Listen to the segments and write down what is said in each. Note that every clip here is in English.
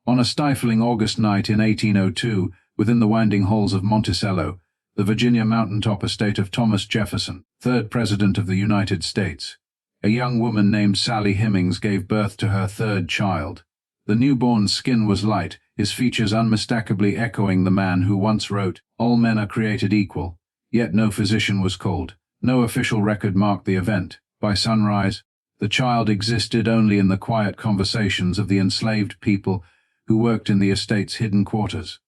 On a stifling August night in 1802, within the winding halls of Monticello, the Virginia mountaintop estate of Thomas Jefferson, third President of the United States, a young woman named Sally Hemings gave birth to her third child. The newborn's skin was light, his features unmistakably echoing the man who once wrote, "All men are created equal," yet no physician was called. No official record marked the event. By sunrise, the child existed only in the quiet conversations of the enslaved people who worked in the estate's hidden quarters.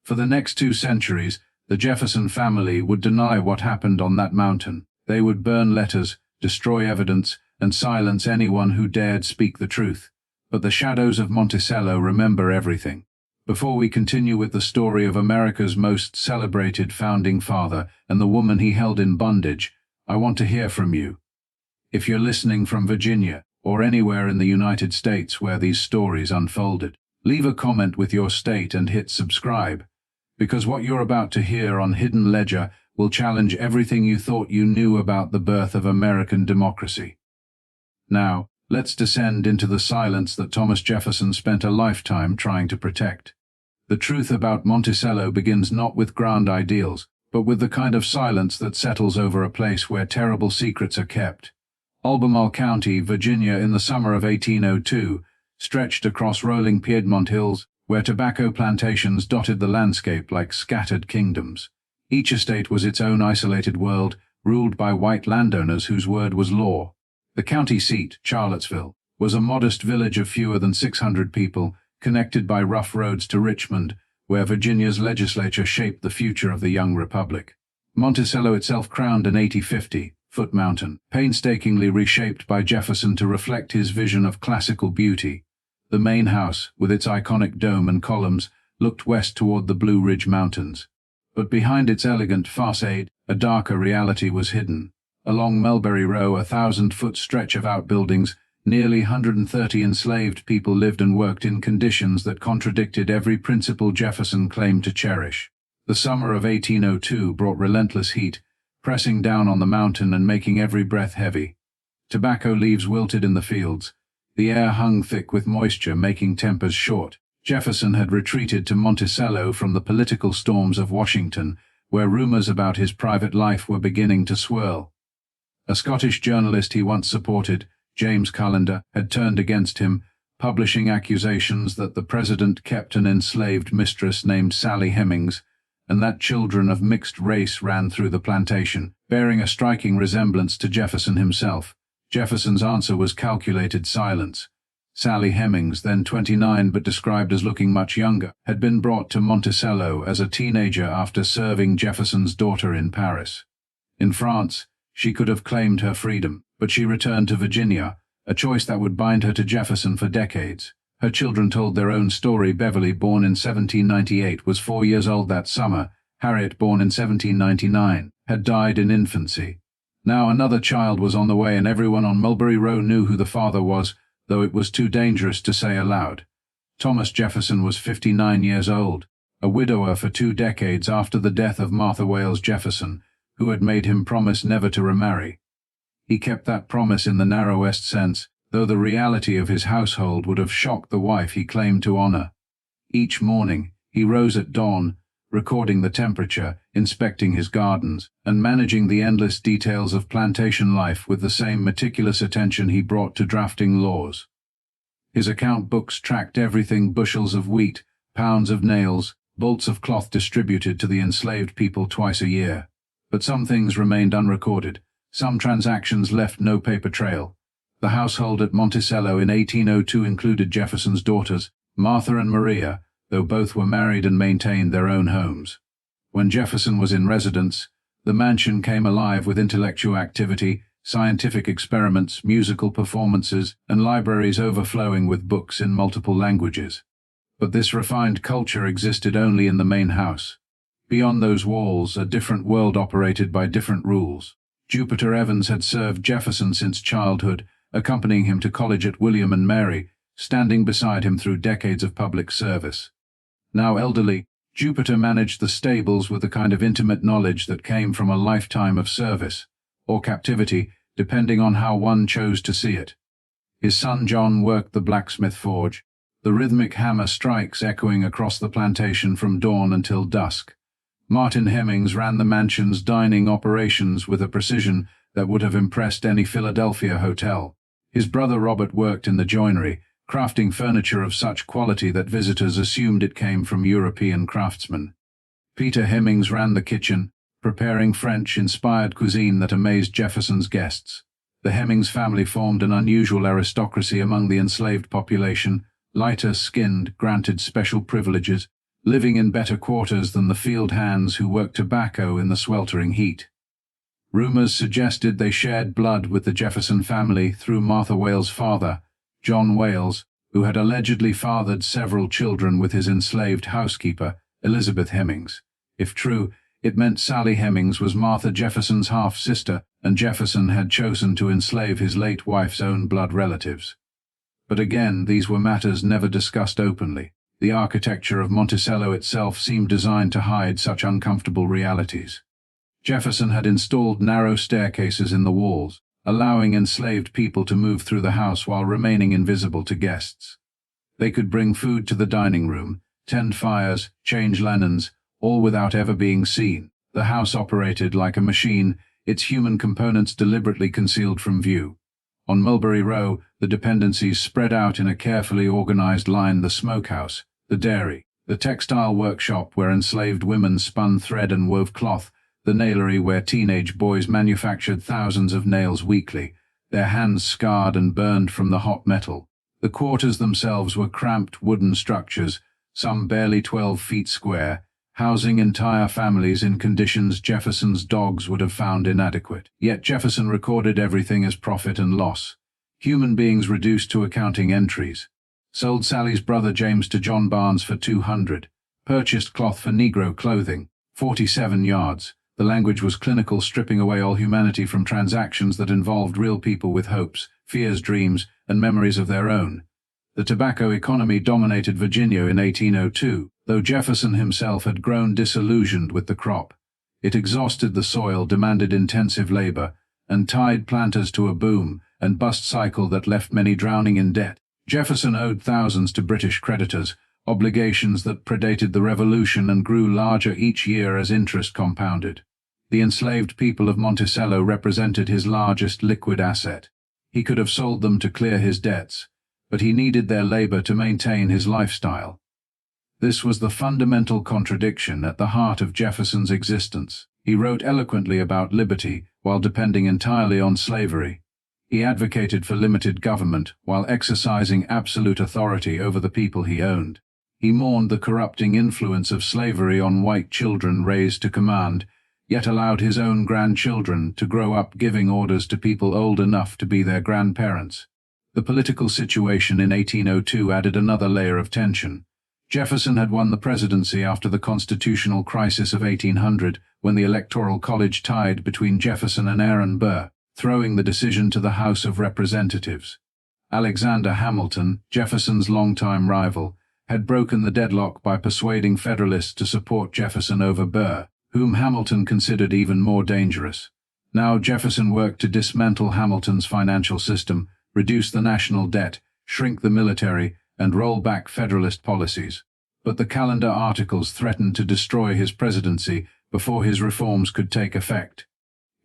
For the next 2 centuries, the Jefferson family would deny what happened on that mountain. They would burn letters, destroy evidence, and silence anyone who dared speak the truth. But the shadows of Monticello remember everything. Before we continue with the story of America's most celebrated founding father and the woman he held in bondage, I want to hear from you. If you're listening from Virginia, or anywhere in the United States where these stories unfolded, leave a comment with your state and hit subscribe, because what you're about to hear on Hidden Ledger will challenge everything you thought you knew about the birth of American democracy. Now, let's descend into the silence that Thomas Jefferson spent a lifetime trying to protect. The truth about Monticello begins not with grand ideals, but with the kind of silence that settles over a place where terrible secrets are kept. Albemarle County, Virginia, in the summer of 1802, stretched across rolling Piedmont hills, where tobacco plantations dotted the landscape like scattered kingdoms. Each estate was its own isolated world, ruled by white landowners whose word was law. The county seat, Charlottesville, was a modest village of fewer than 600 people, connected by rough roads to Richmond, where Virginia's legislature shaped the future of the young republic. Monticello itself crowned an 80-50-foot mountain, painstakingly reshaped by Jefferson to reflect his vision of classical beauty. The main house, with its iconic dome and columns, looked west toward the Blue Ridge Mountains. But behind its elegant facade, a darker reality was hidden. Along Mulberry Row, a 1,000-foot stretch of outbuildings, nearly 130 enslaved people lived and worked in conditions that contradicted every principle Jefferson claimed to cherish. The summer of 1802 brought relentless heat, pressing down on the mountain and making every breath heavy. Tobacco leaves wilted in the fields. The air hung thick with moisture, making tempers short. Jefferson had retreated to Monticello from the political storms of Washington, where rumors about his private life were beginning to swirl. A Scottish journalist he once supported, James Callender, had turned against him, publishing accusations that the president kept an enslaved mistress named Sally Hemings, and that children of mixed race ran through the plantation, bearing a striking resemblance to Jefferson himself. Jefferson's answer was calculated silence. Sally Hemings, then 29 but described as looking much younger, had been brought to Monticello as a teenager after serving Jefferson's daughter in Paris. In France, she could have claimed her freedom, but she returned to Virginia, a choice that would bind her to Jefferson for decades. Her children told their own story. Beverly, born in 1798, was 4 years old that summer. Harriet, born in 1799, had died in infancy. Now another child was on the way, and everyone on Mulberry Row knew who the father was, though it was too dangerous to say aloud. Thomas Jefferson was 59 years old, a widower for 2 decades after the death of Martha Wayles Jefferson, who had made him promise never to remarry. He kept that promise in the narrowest sense, though the reality of his household would have shocked the wife he claimed to honor. Each morning, he rose at dawn, recording the temperature, inspecting his gardens, and managing the endless details of plantation life with the same meticulous attention he brought to drafting laws. His account books tracked everything: bushels of wheat, pounds of nails, bolts of cloth distributed to the enslaved people twice a year. But some things remained unrecorded. Some transactions left no paper trail. The household at Monticello in 1802 included Jefferson's daughters, Martha and Maria, though both were married and maintained their own homes. When Jefferson was in residence, the mansion came alive with intellectual activity, scientific experiments, musical performances, and libraries overflowing with books in multiple languages. But this refined culture existed only in the main house. Beyond those walls, a different world operated by different rules. Jupiter Evans had served Jefferson since childhood, accompanying him to college at William and Mary, standing beside him through decades of public service. Now elderly, Jupiter managed the stables with the kind of intimate knowledge that came from a lifetime of service, or captivity, depending on how one chose to see it. His son John worked the blacksmith forge, the rhythmic hammer strikes echoing across the plantation from dawn until dusk. Martin Hemmings ran the mansion's dining operations with a precision that would have impressed any Philadelphia hotel. His brother Robert worked in the joinery, crafting furniture of such quality that visitors assumed it came from European craftsmen. Peter Hemmings ran the kitchen, preparing French-inspired cuisine that amazed Jefferson's guests. The Hemmings family formed an unusual aristocracy among the enslaved population, lighter-skinned, granted special privileges, living in better quarters than the field hands who worked tobacco in the sweltering heat. Rumors suggested they shared blood with the Jefferson family through Martha Wales' father, John Wales, who had allegedly fathered several children with his enslaved housekeeper, Elizabeth Hemmings. If true, it meant Sally Hemings was Martha Jefferson's half-sister, and Jefferson had chosen to enslave his late wife's own blood relatives. But again, these were matters never discussed openly. The architecture of Monticello itself seemed designed to hide such uncomfortable realities. Jefferson had installed narrow staircases in the walls, allowing enslaved people to move through the house while remaining invisible to guests. They could bring food to the dining room, tend fires, change linens, all without ever being seen. The house operated like a machine, its human components deliberately concealed from view. On Mulberry Row, the dependencies spread out in a carefully organized line: the smokehouse, the dairy, the textile workshop where enslaved women spun thread and wove cloth, the nailery where teenage boys manufactured thousands of nails weekly, their hands scarred and burned from the hot metal. The quarters themselves were cramped wooden structures, some barely 12 feet square, housing entire families in conditions Jefferson's dogs would have found inadequate. Yet Jefferson recorded everything as profit and loss. Human beings reduced to accounting entries. Sold Sally's brother James to John Barnes for $200. Purchased cloth for Negro clothing, 47 yards. The language was clinical, stripping away all humanity from transactions that involved real people with hopes, fears, dreams, and memories of their own. The tobacco economy dominated Virginia in 1802, though Jefferson himself had grown disillusioned with the crop. It exhausted the soil, demanded intensive labor, and tied planters to a boom and bust cycle that left many drowning in debt. Jefferson owed thousands to British creditors, obligations that predated the Revolution and grew larger each year as interest compounded. The enslaved people of Monticello represented his largest liquid asset. He could have sold them to clear his debts, but he needed their labor to maintain his lifestyle. This was the fundamental contradiction at the heart of Jefferson's existence. He wrote eloquently about liberty while depending entirely on slavery. He advocated for limited government while exercising absolute authority over the people he owned. He mourned the corrupting influence of slavery on white children raised to command, yet allowed his own grandchildren to grow up giving orders to people old enough to be their grandparents. The political situation in 1802 added another layer of tension. Jefferson had won the presidency after the constitutional crisis of 1800, when the Electoral College tied between Jefferson and Aaron Burr, throwing the decision to the House of Representatives. Alexander Hamilton, Jefferson's longtime rival, had broken the deadlock by persuading Federalists to support Jefferson over Burr, whom Hamilton considered even more dangerous. Now Jefferson worked to dismantle Hamilton's financial system, reduce the national debt, shrink the military, and roll back Federalist policies. But the calendar articles threatened to destroy his presidency before his reforms could take effect.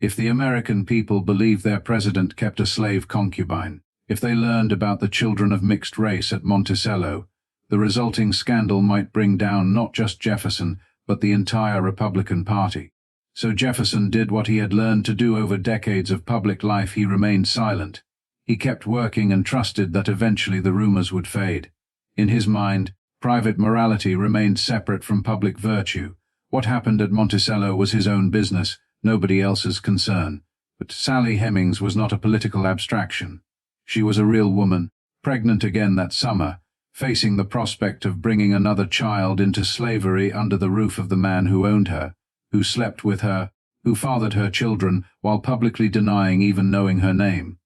If the American people believed their president kept a slave concubine, if they learned about the children of mixed race at Monticello, the resulting scandal might bring down not just Jefferson, but the entire Republican Party. So Jefferson did what he had learned to do over decades of public life. He remained silent. He kept working and trusted that eventually the rumors would fade. In his mind, private morality remained separate from public virtue. What happened at Monticello was his own business, nobody else's concern. But Sally Hemings was not a political abstraction. She was a real woman, pregnant again that summer, facing the prospect of bringing another child into slavery under the roof of the man who owned her, who slept with her, who fathered her children while publicly denying even knowing her name.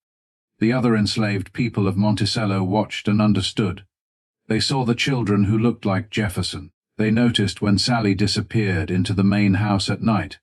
The other enslaved people of Monticello watched and understood. They saw the children who looked like Jefferson. They noticed when Sally disappeared into the main house at night.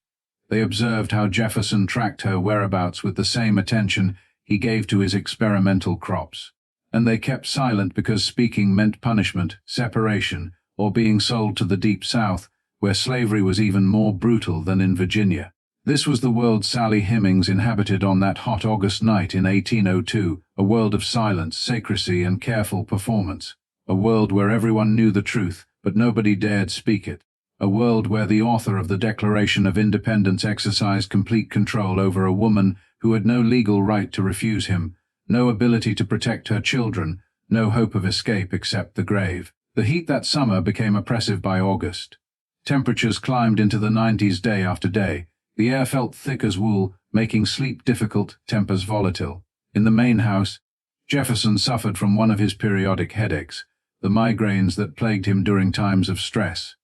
They observed how Jefferson tracked her whereabouts with the same attention he gave to his experimental crops. and they kept silent because speaking meant punishment, separation, or being sold to the Deep South, where slavery was even more brutal than in Virginia. This was the world Sally Hemings inhabited on that hot August night in 1802, a world of silence, secrecy, and careful performance. A world where everyone knew the truth, but nobody dared speak it. A world where the author of the Declaration of Independence exercised complete control over a woman who had no legal right to refuse him, no ability to protect her children, no hope of escape except the grave. The heat that summer became oppressive by August. Temperatures climbed into the 90s day after day. The air felt thick as wool, making sleep difficult, tempers volatile. In the main house, Jefferson suffered from one of his periodic headaches, the migraines that plagued him during times of stress.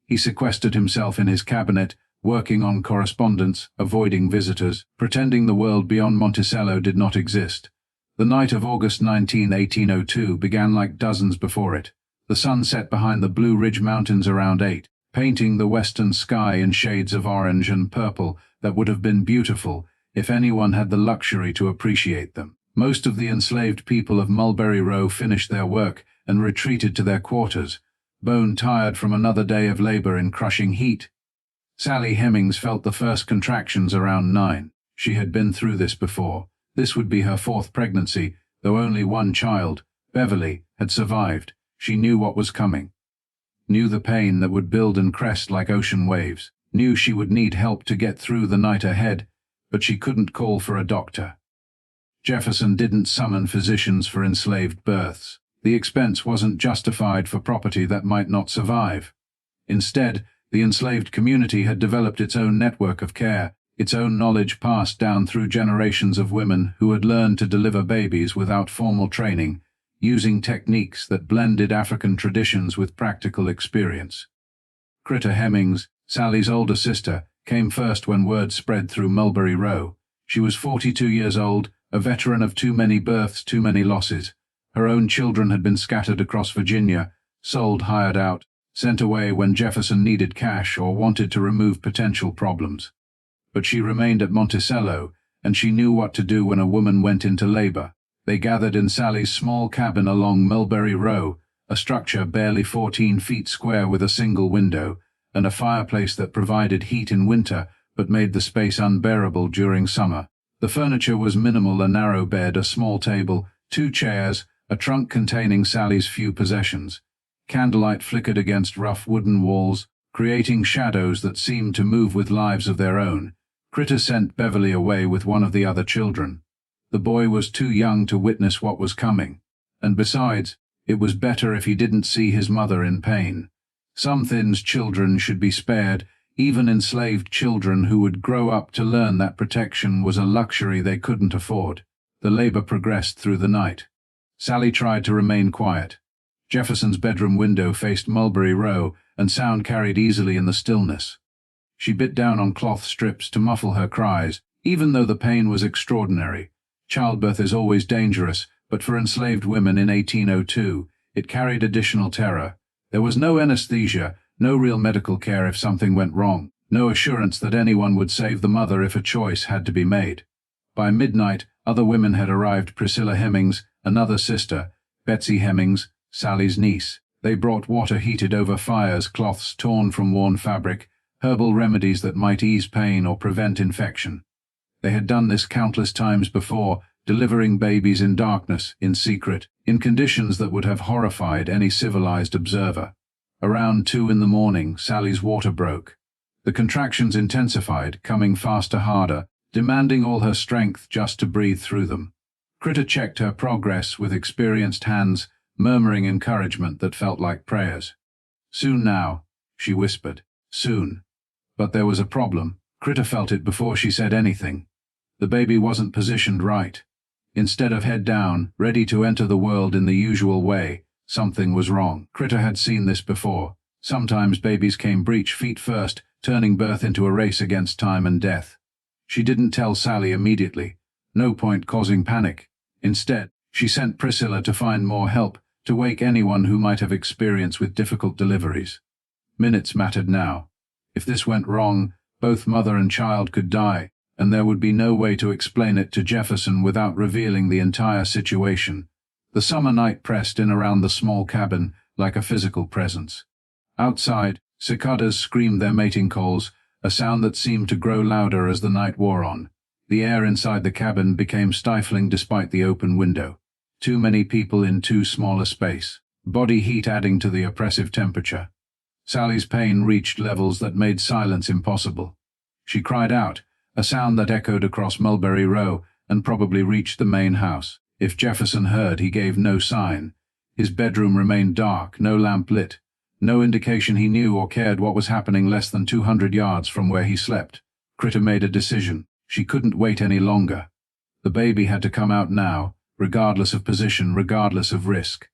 He sequestered himself in his cabinet, working on correspondence, avoiding visitors, pretending the world beyond Monticello did not exist. The night of August 19, 1802 began like dozens before it. The sun set behind the Blue Ridge Mountains around 8, painting the western sky in shades of orange and purple that would have been beautiful if anyone had the luxury to appreciate them. Most of the enslaved people of Mulberry Row finished their work and retreated to their quarters, bone-tired from another day of labor in crushing heat. Sally Hemings felt the first contractions around 9. She had been through this before. This would be her 4th pregnancy, though only one child, Beverly, had survived. She knew what was coming. Knew the pain that would build and crest like ocean waves. Knew she would need help to get through the night ahead, but she couldn't call for a doctor. Jefferson didn't summon physicians for enslaved births. The expense wasn't justified for property that might not survive. Instead, the enslaved community had developed its own network of care, its own knowledge passed down through generations of women who had learned to deliver babies without formal training, using techniques that blended African traditions with practical experience. Critter Hemings, Sally's older sister, came first when word spread through Mulberry Row. She was 42 years old, a veteran of too many births, too many losses. Her own children had been scattered across Virginia, sold, hired out, sent away when Jefferson needed cash or wanted to remove potential problems. But she remained at Monticello, and she knew what to do when a woman went into labor. They gathered in Sally's small cabin along Mulberry Row, a structure barely 14 feet square with a single window, and a fireplace that provided heat in winter but made the space unbearable during summer. The furniture was minimal: a narrow bed, a small table, 2 chairs, a trunk containing Sally's few possessions. Candlelight flickered against rough wooden walls, creating shadows that seemed to move with lives of their own. Critter sent Beverly away with one of the other children. The boy was too young to witness what was coming, and besides, it was better if he didn't see his mother in pain. Some things children should be spared, even enslaved children who would grow up to learn that protection was a luxury they couldn't afford. The labor progressed through the night. Sally tried to remain quiet. Jefferson's bedroom window faced Mulberry Row, and sound carried easily in the stillness. She bit down on cloth strips to muffle her cries, even though the pain was extraordinary. Childbirth is always dangerous, but for enslaved women in 1802, it carried additional terror. There was no anesthesia, no real medical care if something went wrong, no assurance that anyone would save the mother if a choice had to be made. By midnight, other women had arrived: Priscilla Hemings, another sister, Betsy Hemings, Sally's niece. They brought water heated over fires, cloths torn from worn fabric, herbal remedies that might ease pain or prevent infection. They had done this countless times before, delivering babies in darkness, in secret, in conditions that would have horrified any civilized observer. Around 2 in the morning, Sally's water broke. The contractions intensified, coming faster, harder, demanding all her strength just to breathe through them. Critter checked her progress with experienced hands, murmuring encouragement that felt like prayers. "Soon now," she whispered. "Soon." But there was a problem. Critter felt it before she said anything. The baby wasn't positioned right. Instead of head down, ready to enter the world in the usual way, something was wrong. Critter had seen this before. Sometimes babies came breech feet first, turning birth into a race against time and death. She didn't tell Sally immediately. No point causing panic. Instead, she sent Priscilla to find more help, to wake anyone who might have experience with difficult deliveries. Minutes mattered now. If this went wrong, both mother and child could die, and there would be no way to explain it to Jefferson without revealing the entire situation. The summer night pressed in around the small cabin like a physical presence. Outside, cicadas screamed their mating calls, a sound that seemed to grow louder as the night wore on. The air inside the cabin became stifling despite the open window. Too many people in too small a space. Body heat adding to the oppressive temperature. Sally's pain reached levels that made silence impossible. She cried out, a sound that echoed across Mulberry Row and probably reached the main house. If Jefferson heard, he gave no sign. His bedroom remained dark, no lamp lit. No indication he knew or cared what was happening less than 200 yards from where he slept. Critter made a decision. She couldn't wait any longer. The baby had to come out now, regardless of position, regardless of risk.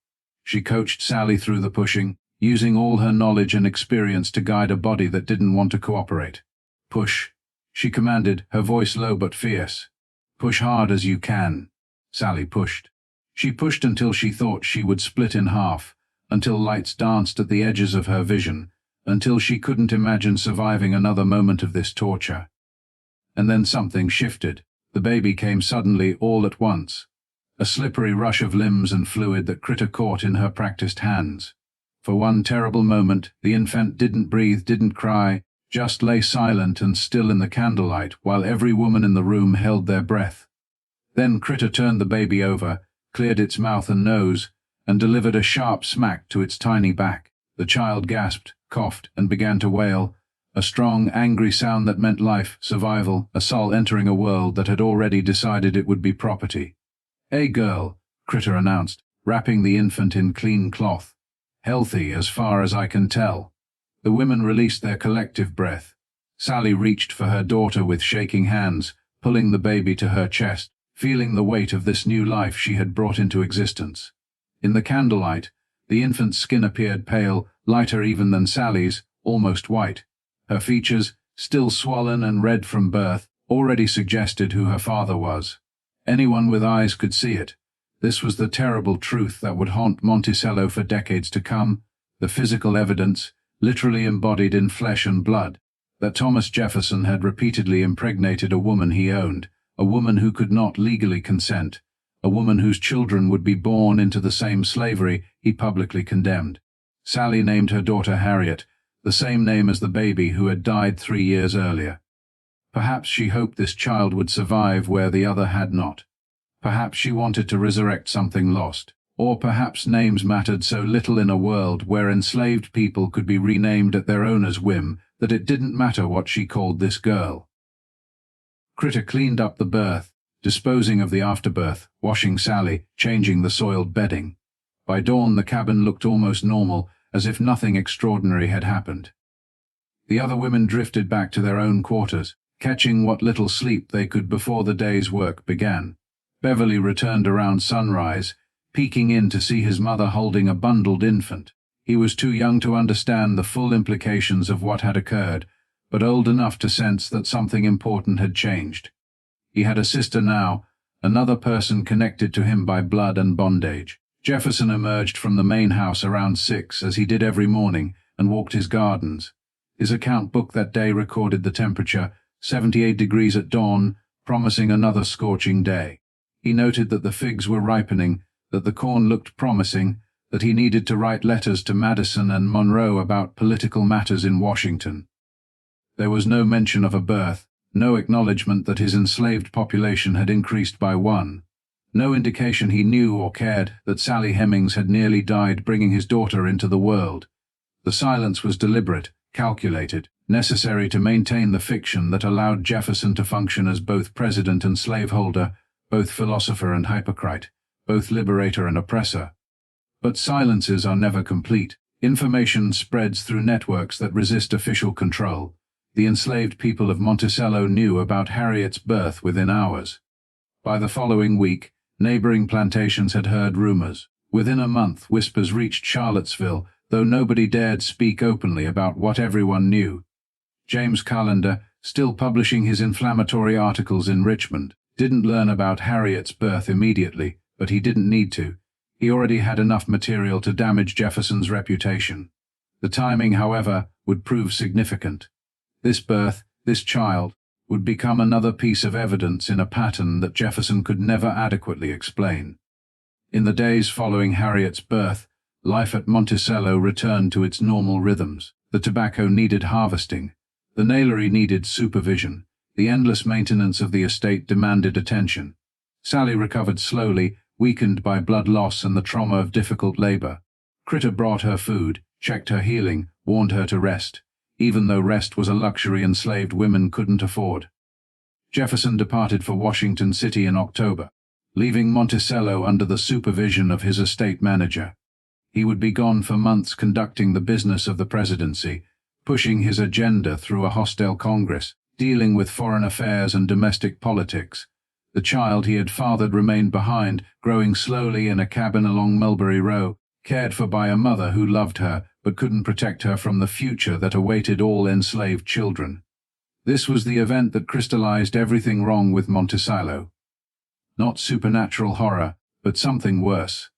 She coached Sally through the pushing, using all her knowledge and experience to guide a body that didn't want to cooperate. Push, she commanded, her voice low but fierce. Push hard as you can. Sally pushed. She pushed until she thought she would split in half, until lights danced at the edges of her vision, until she couldn't imagine surviving another moment of this torture. And then something shifted. The baby came suddenly, all at once. A slippery rush of limbs and fluid that Critter caught in her practiced hands. For one terrible moment, the infant didn't breathe, didn't cry, just lay silent and still in the candlelight while every woman in the room held their breath. Then Critter turned the baby over, cleared its mouth and nose, and delivered a sharp smack to its tiny back. The child gasped, coughed, and began to wail, a strong, angry sound that meant life, survival, a soul entering a world that had already decided it would be property. "A girl," Critter announced, wrapping the infant in clean cloth. "Healthy, as far as I can tell." The women released their collective breath. Sally reached for her daughter with shaking hands, pulling the baby to her chest, feeling the weight of this new life she had brought into existence. In the candlelight, the infant's skin appeared pale, lighter even than Sally's, almost white. Her features, still swollen and red from birth, already suggested who her father was. Anyone with eyes could see it. This was the terrible truth that would haunt Monticello for decades to come, the physical evidence, literally embodied in flesh and blood, that Thomas Jefferson had repeatedly impregnated a woman he owned, a woman who could not legally consent, a woman whose children would be born into the same slavery he publicly condemned. Sally named her daughter Harriet, the same name as the baby who had died 3 years earlier. Perhaps she hoped this child would survive where the other had not. Perhaps she wanted to resurrect something lost. Or perhaps names mattered so little in a world where enslaved people could be renamed at their owner's whim that it didn't matter what she called this girl. Critter cleaned up the birth, disposing of the afterbirth, washing Sally, changing the soiled bedding. By dawn the cabin looked almost normal, as if nothing extraordinary had happened. The other women drifted back to their own quarters, catching what little sleep they could before the day's work began. Beverly returned around sunrise, peeking in to see his mother holding a bundled infant. He was too young to understand the full implications of what had occurred, but old enough to sense that something important had changed. He had a sister now, another person connected to him by blood and bondage. Jefferson emerged from the main house around 6, as he did every morning, and walked his gardens. His account book that day recorded the temperature, 78 degrees at dawn, promising another scorching day. He noted that the figs were ripening, that the corn looked promising, that he needed to write letters to Madison and Monroe about political matters in Washington. There was no mention of a birth, no acknowledgement that his enslaved population had increased by 1. No indication he knew or cared that Sally Hemings had nearly died bringing his daughter into the world. The silence was deliberate, calculated, necessary to maintain the fiction that allowed Jefferson to function as both president and slaveholder, both philosopher and hypocrite, both liberator and oppressor. But silences are never complete. Information spreads through networks that resist official control. The enslaved people of Monticello knew about Harriet's birth within hours. By the following week, neighboring plantations had heard rumors. Within a month, whispers reached Charlottesville, though nobody dared speak openly about what everyone knew. James Callender, still publishing his inflammatory articles in Richmond, didn't learn about Harriet's birth immediately, but he didn't need to. He already had enough material to damage Jefferson's reputation. The timing, however, would prove significant. This birth, this child, would become another piece of evidence in a pattern that Jefferson could never adequately explain. In the days following Harriet's birth, life at Monticello returned to its normal rhythms. The tobacco needed harvesting. The nailery needed supervision. The endless maintenance of the estate demanded attention. Sally recovered slowly, weakened by blood loss and the trauma of difficult labor. Critter brought her food, checked her healing, warned her to rest, even though rest was a luxury enslaved women couldn't afford. Jefferson departed for Washington City in October, leaving Monticello under the supervision of his estate manager. He would be gone for months conducting the business of the presidency, pushing his agenda through a hostile Congress, dealing with foreign affairs and domestic politics. The child he had fathered remained behind, growing slowly in a cabin along Mulberry Row, cared for by a mother who loved her but couldn't protect her from the future that awaited all enslaved children. This was the event that crystallized everything wrong with Monticello. Not supernatural horror, but something worse.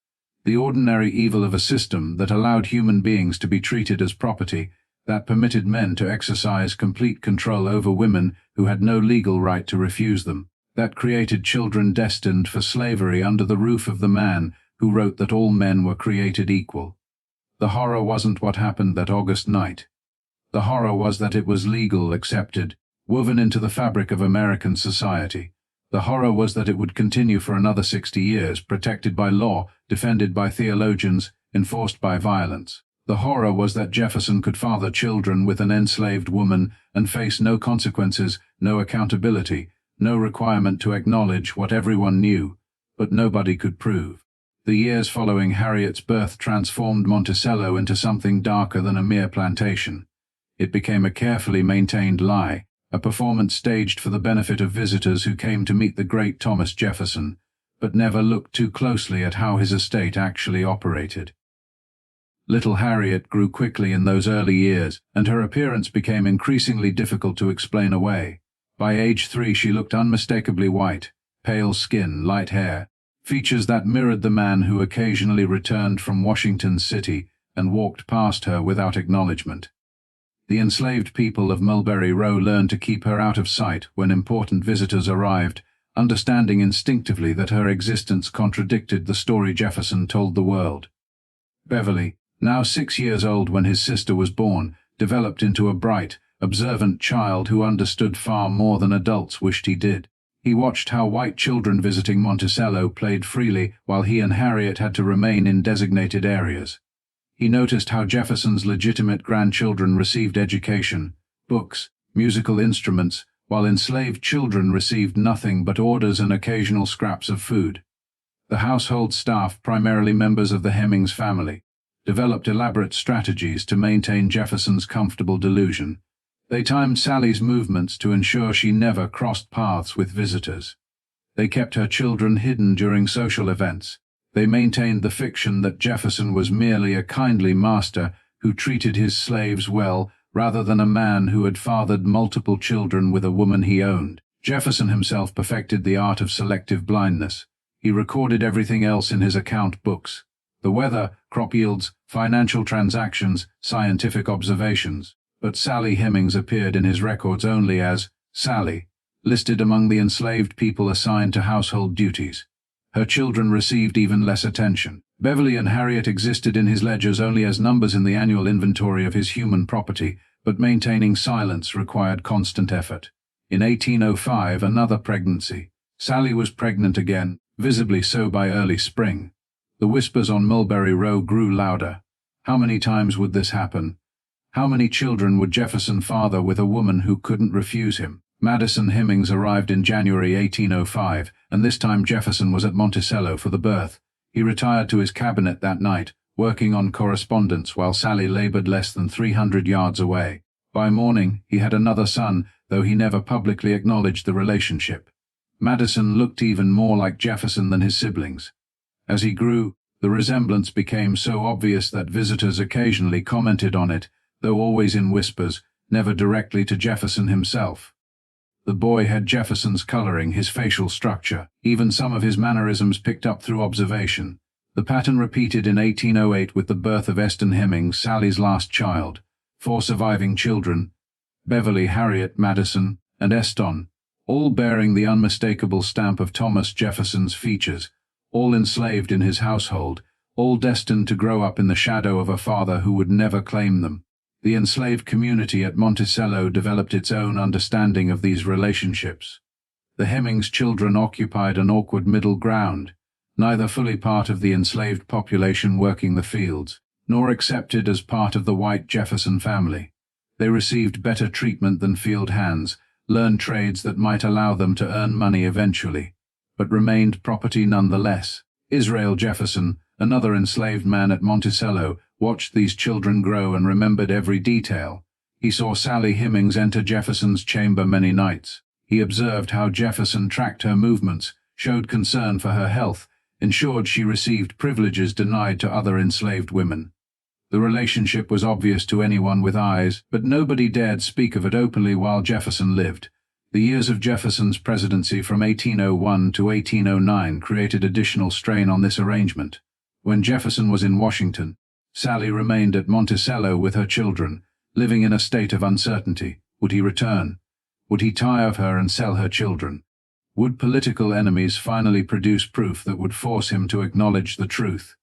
The ordinary evil of a system that allowed human beings to be treated as property, that permitted men to exercise complete control over women who had no legal right to refuse them, that created children destined for slavery under the roof of the man who wrote that all men were created equal. The horror wasn't what happened that August night. The horror was that it was legal, accepted, woven into the fabric of American society. The horror was that it would continue for another 60 years, protected by law, defended by theologians, enforced by violence. The horror was that Jefferson could father children with an enslaved woman and face no consequences, no accountability, no requirement to acknowledge what everyone knew, but nobody could prove. The years following Harriet's birth transformed Monticello into something darker than a mere plantation. It became a carefully maintained lie, a performance staged for the benefit of visitors who came to meet the great Thomas Jefferson, but never looked too closely at how his estate actually operated. Little Harriet grew quickly in those early years, and her appearance became increasingly difficult to explain away. By age 3 she looked unmistakably white, pale skin, light hair, features that mirrored the man who occasionally returned from Washington City and walked past her without acknowledgement. The enslaved people of Mulberry Row learned to keep her out of sight when important visitors arrived, understanding instinctively that her existence contradicted the story Jefferson told the world. Beverly, now 6 years old when his sister was born, developed into a bright, observant child who understood far more than adults wished he did. He watched how white children visiting Monticello played freely while he and Harriet had to remain in designated areas. He noticed how Jefferson's legitimate grandchildren received education, books, musical instruments, while enslaved children received nothing but orders and occasional scraps of food. The household staff, primarily members of the Hemings family, developed elaborate strategies to maintain Jefferson's comfortable delusion. They timed Sally's movements to ensure she never crossed paths with visitors. They kept her children hidden during social events. They maintained the fiction that Jefferson was merely a kindly master who treated his slaves well, rather than a man who had fathered multiple children with a woman he owned. Jefferson himself perfected the art of selective blindness. He recorded everything else in his account books: the weather, crop yields, financial transactions, scientific observations. But Sally Hemings appeared in his records only as Sally, listed among the enslaved people assigned to household duties. Her children received even less attention. Beverly and Harriet existed in his ledgers only as numbers in the annual inventory of his human property, but maintaining silence required constant effort. In 1805, another pregnancy. Sally was pregnant again, visibly so by early spring. The whispers on Mulberry Row grew louder. How many times would this happen? How many children would Jefferson father with a woman who couldn't refuse him? Madison Hemings arrived in January 1805, and this time Jefferson was at Monticello for the birth. He retired to his cabinet that night, working on correspondence while Sally labored less than 300 yards away. By morning, he had another son, though he never publicly acknowledged the relationship. Madison looked even more like Jefferson than his siblings. As he grew, the resemblance became so obvious that visitors occasionally commented on it, though always in whispers, never directly to Jefferson himself. The boy had Jefferson's coloring, his facial structure, even some of his mannerisms picked up through observation. The pattern repeated in 1808 with the birth of Eston Hemings, Sally's last child. 4 surviving children, Beverly, Harriet, Madison, and Eston, all bearing the unmistakable stamp of Thomas Jefferson's features, all enslaved in his household, all destined to grow up in the shadow of a father who would never claim them. The enslaved community at Monticello developed its own understanding of these relationships. The Hemmings children occupied an awkward middle ground, neither fully part of the enslaved population working the fields, nor accepted as part of the white Jefferson family. They received better treatment than field hands, learned trades that might allow them to earn money eventually, but remained property nonetheless. Israel Jefferson, another enslaved man at Monticello, watched these children grow and remembered every detail. He saw Sally Hemings enter Jefferson's chamber many nights. He observed how Jefferson tracked her movements, showed concern for her health, ensured she received privileges denied to other enslaved women. The relationship was obvious to anyone with eyes, but nobody dared speak of it openly while Jefferson lived. The years of Jefferson's presidency from 1801 to 1809 created additional strain on this arrangement. When Jefferson was in Washington, Sally remained at Monticello with her children, living in a state of uncertainty. Would he return? Would he tire of her and sell her children? Would political enemies finally produce proof that would force him to acknowledge the truth?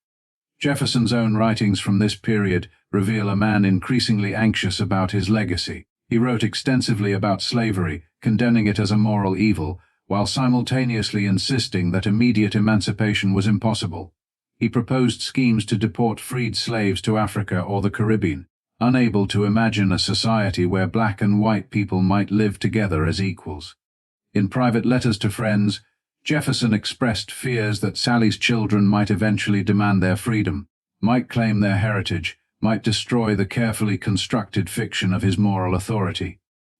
Jefferson's own writings from this period reveal a man increasingly anxious about his legacy. He wrote extensively about slavery, condemning it as a moral evil, while simultaneously insisting that immediate emancipation was impossible. He proposed schemes to deport freed slaves to Africa or the Caribbean, unable to imagine a society where black and white people might live together as equals. In private letters to friends, Jefferson expressed fears that Sally's children might eventually demand their freedom, might claim their heritage, might destroy the carefully constructed fiction of his moral authority.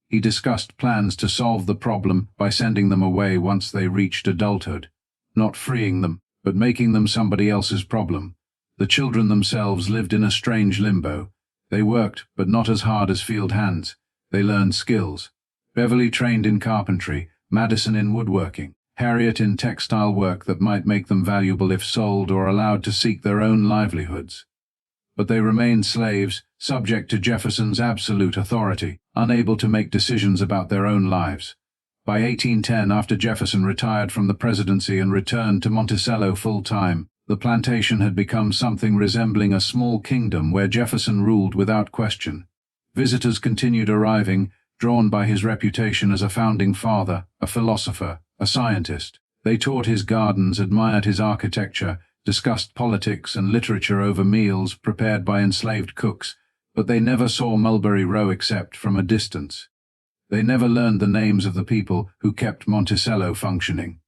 He discussed plans to solve the problem by sending them away once they reached adulthood, not freeing them, but making them somebody else's problem. The children themselves lived in a strange limbo. They worked, but not as hard as field hands. They learned skills. Beverly trained in carpentry, Madison in woodworking, Harriet in textile work that might make them valuable if sold or allowed to seek their own livelihoods. But they remained slaves, subject to Jefferson's absolute authority, unable to make decisions about their own lives. By 1810, after Jefferson retired from the presidency and returned to Monticello full-time, the plantation had become something resembling a small kingdom where Jefferson ruled without question. Visitors continued arriving, drawn by his reputation as a founding father, a philosopher, a scientist. They toured his gardens, admired his architecture, discussed politics and literature over meals prepared by enslaved cooks, but they never saw Mulberry Row except from a distance. They never learned the names of the people who kept Monticello functioning.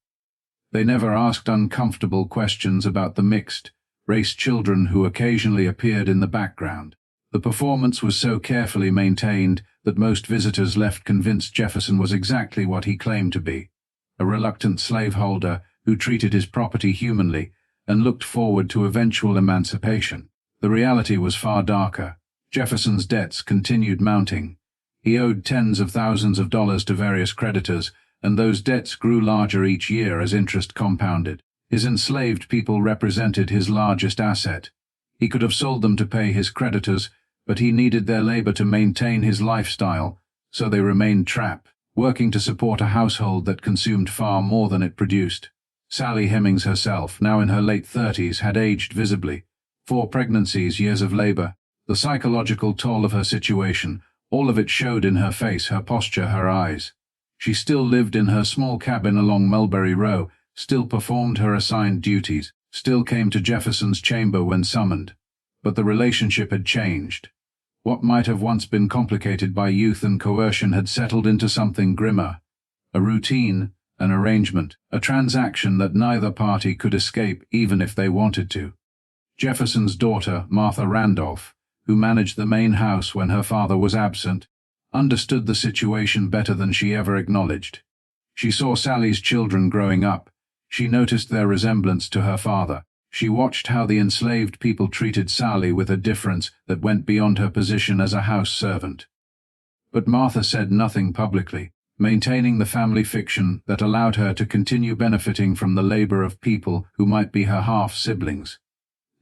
They never asked uncomfortable questions about the mixed race children who occasionally appeared in the background. The performance was so carefully maintained that most visitors left convinced Jefferson was exactly what he claimed to be, a reluctant slaveholder who treated his property humanly and looked forward to eventual emancipation. The reality was far darker. Jefferson's debts continued mounting. He owed tens of thousands of dollars to various creditors, and those debts grew larger each year as interest compounded. His enslaved people represented his largest asset. He could have sold them to pay his creditors, but he needed their labor to maintain his lifestyle, so they remained trapped, working to support a household that consumed far more than it produced. Sally Hemings herself, now in her late 30s, had aged visibly. 4 pregnancies, years of labor, the psychological toll of her situation, all of it showed in her face, her posture, her eyes. She still lived in her small cabin along Mulberry Row, still performed her assigned duties, still came to Jefferson's chamber when summoned. But the relationship had changed. What might have once been complicated by youth and coercion had settled into something grimmer. A routine, an arrangement, a transaction that neither party could escape even if they wanted to. Jefferson's daughter, Martha Randolph, who managed the main house when her father was absent, understood the situation better than she ever acknowledged. She saw Sally's children growing up. She noticed their resemblance to her father. She watched how the enslaved people treated Sally with a difference that went beyond her position as a house servant. But Martha said nothing publicly, maintaining the family fiction that allowed her to continue benefiting from the labor of people who might be her half-siblings.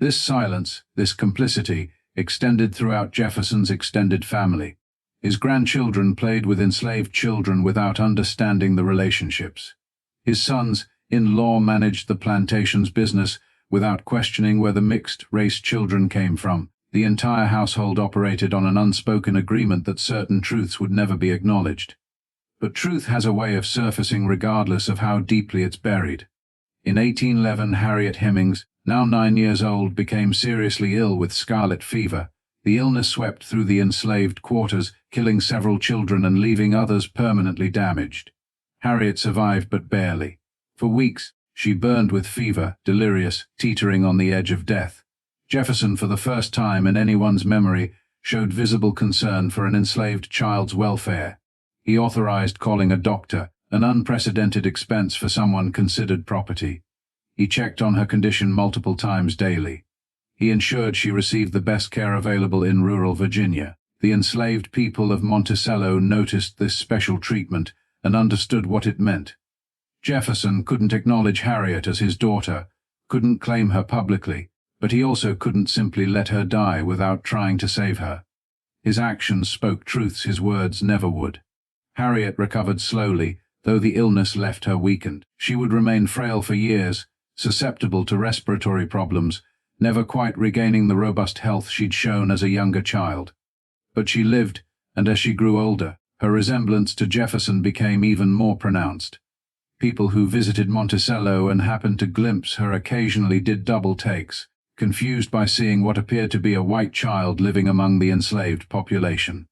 This silence, this complicity, extended throughout Jefferson's extended family. His grandchildren played with enslaved children without understanding the relationships. His sons, In-law managed the plantation's business without questioning where the mixed-race children came from. The entire household operated on an unspoken agreement that certain truths would never be acknowledged. But truth has a way of surfacing regardless of how deeply it's buried. In 1811, Harriet Hemings, now 9 years old, became seriously ill with scarlet fever. The illness swept through the enslaved quarters, killing several children and leaving others permanently damaged. Harriet survived, but barely. For weeks, she burned with fever, delirious, teetering on the edge of death. Jefferson, for the first time in anyone's memory, showed visible concern for an enslaved child's welfare. He authorized calling a doctor, an unprecedented expense for someone considered property. He checked on her condition multiple times daily. He ensured she received the best care available in rural Virginia. The enslaved people of Monticello noticed this special treatment and understood what it meant. Jefferson couldn't acknowledge Harriet as his daughter, couldn't claim her publicly, but he also couldn't simply let her die without trying to save her. His actions spoke truths his words never would. Harriet recovered slowly, though the illness left her weakened. She would remain frail for years, susceptible to respiratory problems, never quite regaining the robust health she'd shown as a younger child. But she lived, and as she grew older, her resemblance to Jefferson became even more pronounced. People who visited Monticello and happened to glimpse her occasionally did double takes, confused by seeing what appeared to be a white child living among the enslaved population.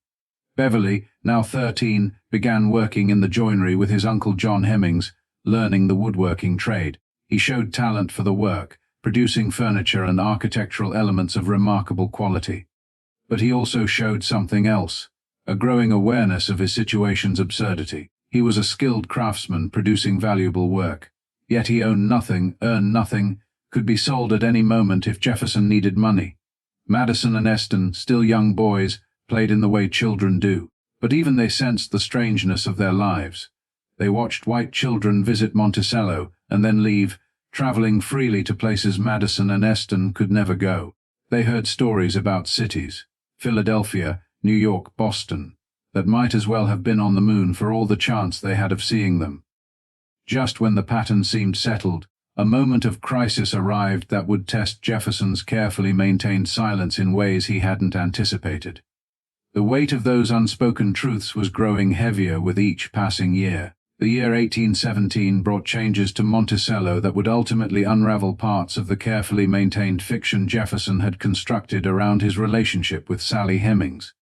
Beverly, now 13, began working in the joinery with his uncle John Hemings, learning the woodworking trade. He showed talent for the work, producing furniture and architectural elements of remarkable quality. But he also showed something else, a growing awareness of his situation's absurdity. He was a skilled craftsman producing valuable work. Yet he owned nothing, earned nothing, could be sold at any moment if Jefferson needed money. Madison and Eston, still young boys, played in the way children do, but even they sensed the strangeness of their lives. They watched white children visit Monticello and then leave, traveling freely to places Madison and Eston could never go. They heard stories about cities, Philadelphia, New York, Boston, that might as well have been on the moon for all the chance they had of seeing them. Just when the pattern seemed settled, a moment of crisis arrived that would test Jefferson's carefully maintained silence in ways he hadn't anticipated. The weight of those unspoken truths was growing heavier with each passing year. The year 1817 brought changes to Monticello that would ultimately unravel parts of the carefully maintained fiction Jefferson had constructed around his relationship with Sally Hemings.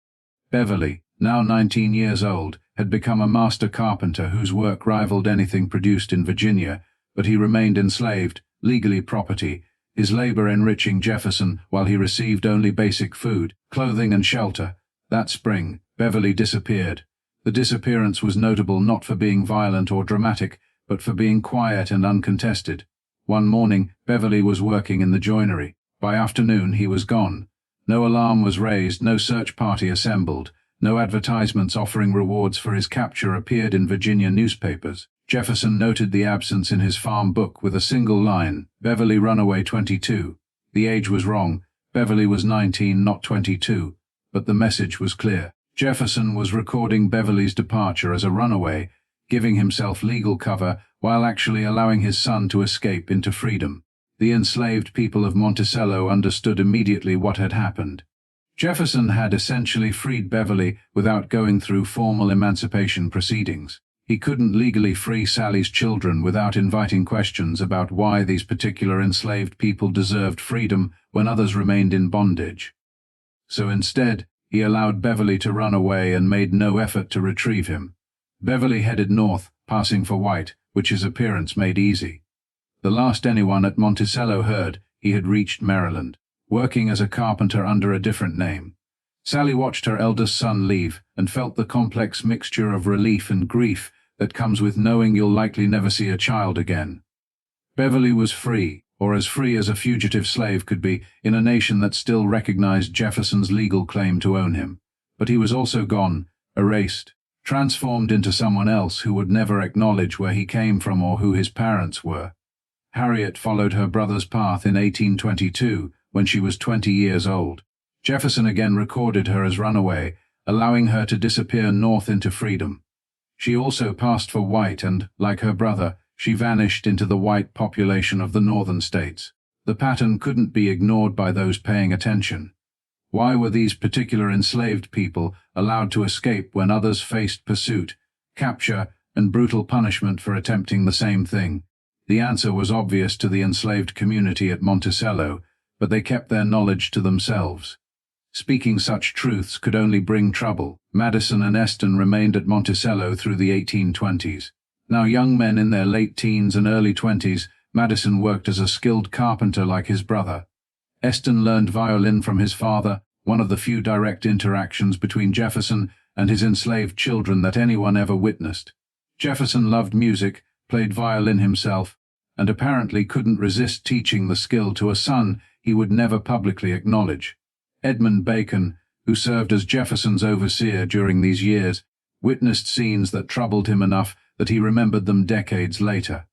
Beverly, now 19 years old, had become a master carpenter whose work rivaled anything produced in Virginia, but he remained enslaved, legally property, his labor enriching Jefferson while he received only basic food, clothing and shelter. That spring, Beverly disappeared. The disappearance was notable not for being violent or dramatic, but for being quiet and uncontested. One morning, Beverly was working in the joinery. By afternoon, he was gone. No alarm was raised, no search party assembled, no advertisements offering rewards for his capture appeared in Virginia newspapers. Jefferson noted the absence in his farm book with a single line, Beverly Runaway 22. The age was wrong. Beverly was 19, not 22. But the message was clear. Jefferson was recording Beverly's departure as a runaway, giving himself legal cover while actually allowing his son to escape into freedom. The enslaved people of Monticello understood immediately what had happened. Jefferson had essentially freed Beverly without going through formal emancipation proceedings. He couldn't legally free Sally's children without inviting questions about why these particular enslaved people deserved freedom when others remained in bondage. So instead, he allowed Beverly to run away and made no effort to retrieve him. Beverly headed north, passing for white, which his appearance made easy. The last anyone at Monticello heard, he had reached Maryland, working as a carpenter under a different name. Sally watched her eldest son leave and felt the complex mixture of relief and grief that comes with knowing you'll likely never see a child again. Beverly was free, or as free as a fugitive slave could be, in a nation that still recognized Jefferson's legal claim to own him. But he was also gone, erased, transformed into someone else who would never acknowledge where he came from or who his parents were. Harriet followed her brother's path in 1822, when she was 20 years old. Jefferson again recorded her as runaway, allowing her to disappear north into freedom. She also passed for white and, like her brother, she vanished into the white population of the northern states. The pattern couldn't be ignored by those paying attention. Why were these particular enslaved people allowed to escape when others faced pursuit, capture, and brutal punishment for attempting the same thing? The answer was obvious to the enslaved community at Monticello, but they kept their knowledge to themselves. Speaking such truths could only bring trouble. Madison and Eston remained at Monticello through the 1820s. Now young men in their late teens and early 20s, Madison worked as a skilled carpenter like his brother. Eston learned violin from his father, one of the few direct interactions between Jefferson and his enslaved children that anyone ever witnessed. Jefferson loved music, played violin himself, and apparently couldn't resist teaching the skill to a son he would never publicly acknowledge. Edmund Bacon, who served as Jefferson's overseer during these years, witnessed scenes that troubled him enough that he remembered them decades later.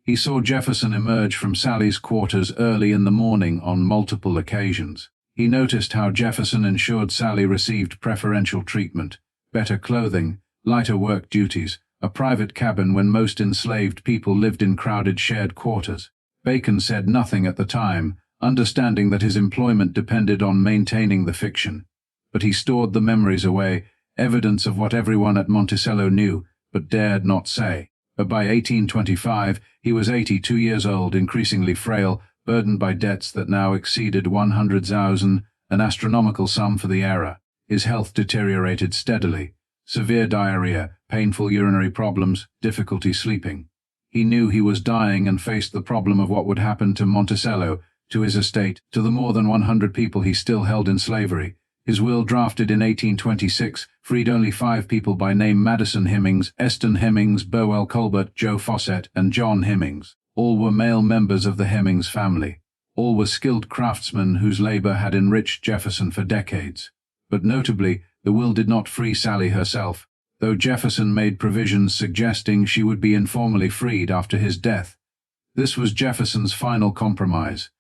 He saw Jefferson emerge from Sally's quarters early in the morning on multiple occasions. He noticed how Jefferson ensured Sally received preferential treatment, better clothing, lighter work duties, a private cabin when most enslaved people lived in crowded shared quarters. Bacon said nothing at the time, understanding that his employment depended on maintaining the fiction. But he stored the memories away, evidence of what everyone at Monticello knew, but dared not say. But by 1825, he was 82 years old, increasingly frail, burdened by debts that now exceeded 100,000, an astronomical sum for the era. His health deteriorated steadily. Severe diarrhea, painful urinary problems, difficulty sleeping. He knew he was dying and faced the problem of what would happen to Monticello, to his estate, to the more than 100 people he still held in slavery. His will, drafted in 1826, freed only 5 people by name: Madison Hemmings, Eston Hemmings, Burwell Colbert, Joe Fawcett, and John Hemmings. All were male members of the Hemmings family. All were skilled craftsmen whose labor had enriched Jefferson for decades. But notably, the will did not free Sally herself, though Jefferson made provisions suggesting she would be informally freed after his death. This was Jefferson's final compromise.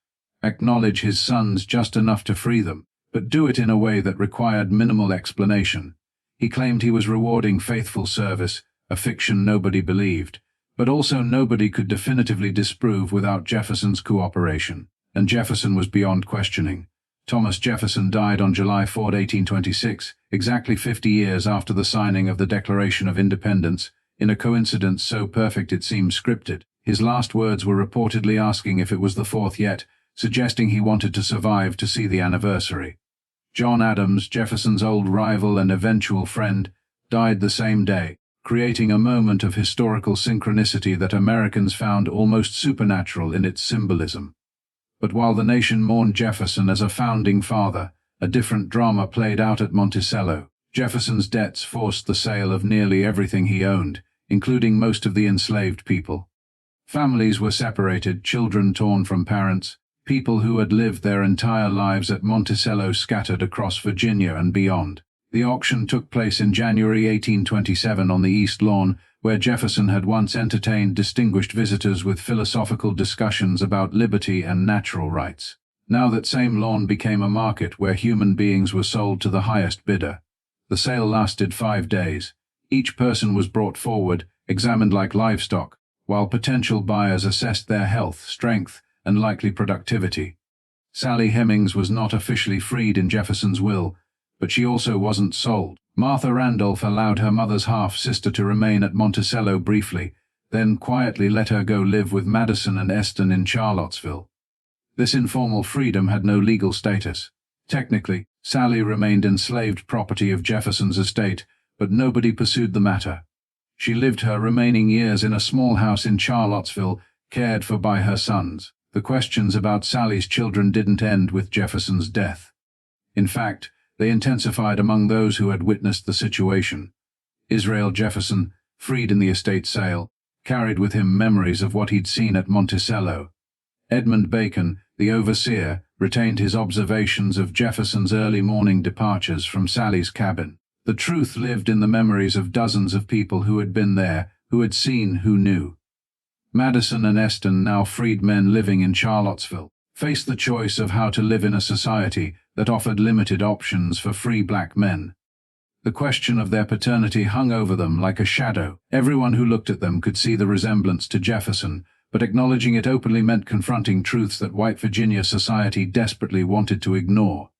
Acknowledge his sons just enough to free them, but do it in a way that required minimal explanation. He claimed he was rewarding faithful service, a fiction nobody believed, but also nobody could definitively disprove without Jefferson's cooperation. And Jefferson was beyond questioning. Thomas Jefferson died on July 4, 1826, exactly 50 years after the signing of the Declaration of Independence, in a coincidence so perfect it seemed scripted. His last words were reportedly asking if it was the 4th yet, suggesting he wanted to survive to see the anniversary. John Adams, Jefferson's old rival and eventual friend, died the same day, creating a moment of historical synchronicity that Americans found almost supernatural in its symbolism. But while the nation mourned Jefferson as a founding father, a different drama played out at Monticello. Jefferson's debts forced the sale of nearly everything he owned, including most of the enslaved people. Families were separated, children torn from parents, people who had lived their entire lives at Monticello scattered across Virginia and beyond. The auction took place in January 1827 on the East Lawn, where Jefferson had once entertained distinguished visitors with philosophical discussions about liberty and natural rights. Now that same lawn became a market where human beings were sold to the highest bidder. The sale lasted 5 days. Each person was brought forward, examined like livestock, while potential buyers assessed their health, strength, and likely productivity. Sally Hemings was not officially freed in Jefferson's will, but she also wasn't sold. Martha Randolph allowed her mother's half-sister to remain at Monticello briefly, then quietly let her go live with Madison and Eston in Charlottesville. This informal freedom had no legal status. Technically, Sally remained enslaved property of Jefferson's estate, but nobody pursued the matter. She lived her remaining years in a small house in Charlottesville, cared for by her sons. The questions about Sally's children didn't end with Jefferson's death. In fact, they intensified among those who had witnessed the situation. Israel Jefferson, freed in the estate sale, carried with him memories of what he'd seen at Monticello. Edmund Bacon, the overseer, retained his observations of Jefferson's early morning departures from Sally's cabin. The truth lived in the memories of dozens of people who had been there, who had seen, who knew. Madison and Eston, now freed men living in Charlottesville, faced the choice of how to live in a society that offered limited options for free black men. The question of their paternity hung over them like a shadow. Everyone who looked at them could see the resemblance to Jefferson, but acknowledging it openly meant confronting truths that white Virginia society desperately wanted to ignore.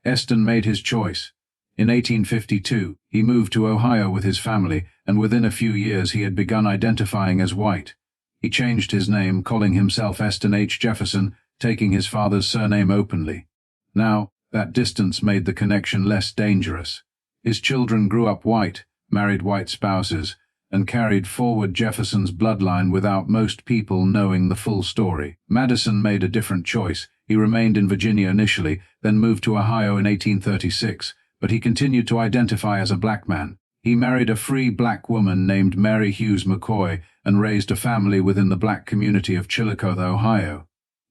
Eston made his choice. In 1852, he moved to Ohio with his family, and within a few years he had begun identifying as white. He changed his name, calling himself Eston H. Jefferson, taking his father's surname openly. Now, that distance made the connection less dangerous. His children grew up white, married white spouses, and carried forward Jefferson's bloodline without most people knowing the full story. Madison made a different choice. He remained in Virginia initially, then moved to Ohio in 1836, but he continued to identify as a black man. He married a free black woman named Mary Hughes McCoy and raised a family within the black community of Chillicothe, Ohio.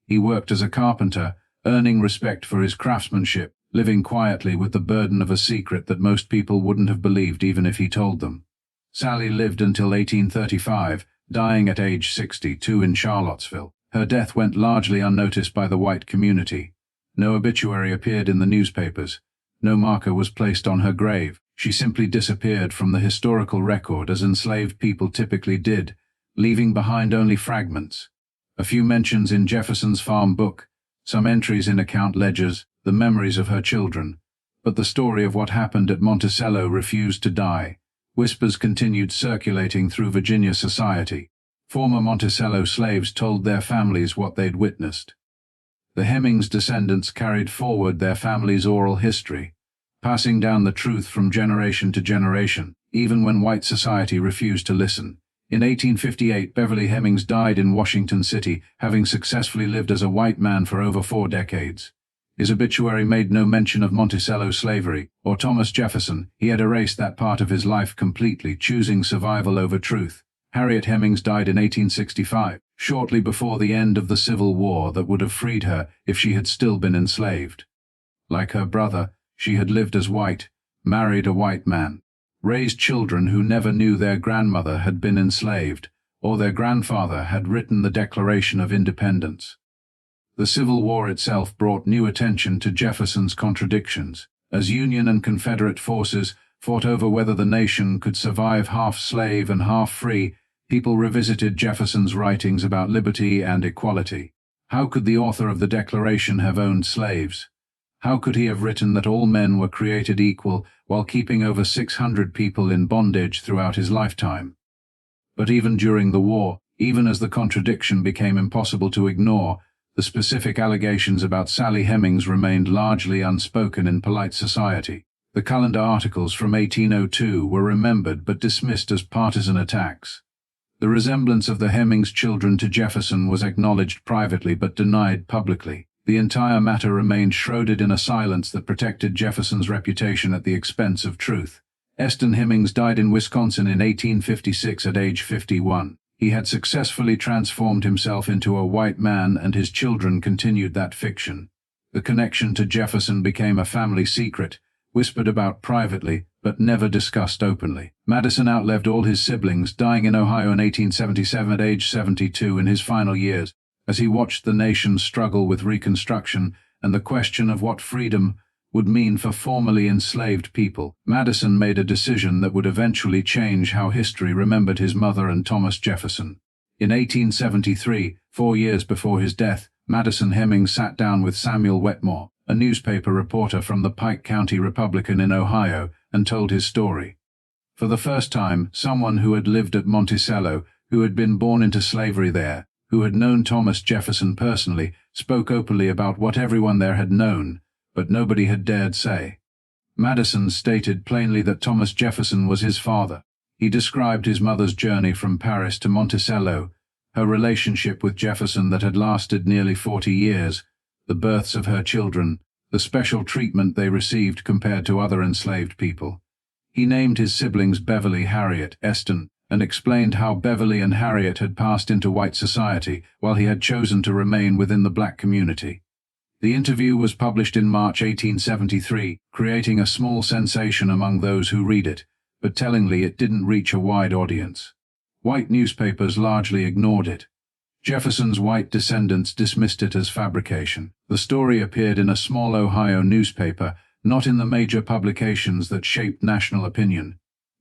He worked as a carpenter, earning respect for his craftsmanship, living quietly with the burden of a secret that most people wouldn't have believed even if he told them. Sally lived until 1835, dying at age 62 in Charlottesville. Her death went largely unnoticed by the white community. No obituary appeared in the newspapers. No marker was placed on her grave. She simply disappeared from the historical record as enslaved people typically did, leaving behind only fragments. A few mentions in Jefferson's farm book, some entries in account ledgers, the memories of her children. But the story of what happened at Monticello refused to die. Whispers continued circulating through Virginia society. Former Monticello slaves told their families what they'd witnessed. The Hemmings descendants carried forward their family's oral history, passing down the truth from generation to generation, even when white society refused to listen. In 1858, Beverly Hemmings died in Washington City, having successfully lived as a white man for over 4 decades. His obituary made no mention of Monticello slavery or Thomas Jefferson. He had erased that part of his life completely, choosing survival over truth. Harriet Hemmings died in 1865, shortly before the end of the Civil War that would have freed her if she had still been enslaved. Like her brother, she had lived as white, married a white man, raised children who never knew their grandmother had been enslaved, or their grandfather had written the Declaration of Independence. The Civil War itself brought new attention to Jefferson's contradictions. As Union and Confederate forces fought over whether the nation could survive half slave and half free, people revisited Jefferson's writings about liberty and equality. How could the author of the Declaration have owned slaves? How could he have written that all men were created equal while keeping over 600 people in bondage throughout his lifetime? But even during the war, even as the contradiction became impossible to ignore, the specific allegations about Sally Hemings remained largely unspoken in polite society. The calendar articles from 1802 were remembered but dismissed as partisan attacks. The resemblance of the Hemings children to Jefferson was acknowledged privately but denied publicly. The entire matter remained shrouded in a silence that protected Jefferson's reputation at the expense of truth. Eston Hemings died in Wisconsin in 1856 at age 51. He had successfully transformed himself into a white man, and his children continued that fiction. The connection to Jefferson became a family secret, whispered about privately, but never discussed openly. Madison outlived all his siblings, dying in Ohio in 1877 at age 72 in his final years. As he watched the nation struggle with Reconstruction and the question of what freedom would mean for formerly enslaved people, Madison made a decision that would eventually change how history remembered his mother and Thomas Jefferson. In 1873, 4 years before his death, Madison Hemings sat down with Samuel Wetmore, a newspaper reporter from the Pike County Republican in Ohio, and told his story. For the first time, someone who had lived at Monticello, who had been born into slavery there, who had known Thomas Jefferson personally, spoke openly about what everyone there had known, but nobody had dared say. Madison stated plainly that Thomas Jefferson was his father. He described his mother's journey from Paris to Monticello, her relationship with Jefferson that had lasted nearly 40 years, the births of her children, the special treatment they received compared to other enslaved people. He named his siblings Beverly, Harriet, Eston, and explained how Beverly and Harriet had passed into white society while he had chosen to remain within the black community. The interview was published in March 1873, creating a small sensation among those who read it, but tellingly it didn't reach a wide audience. White newspapers largely ignored it. Jefferson's white descendants dismissed it as fabrication. The story appeared in a small Ohio newspaper, not in the major publications that shaped national opinion.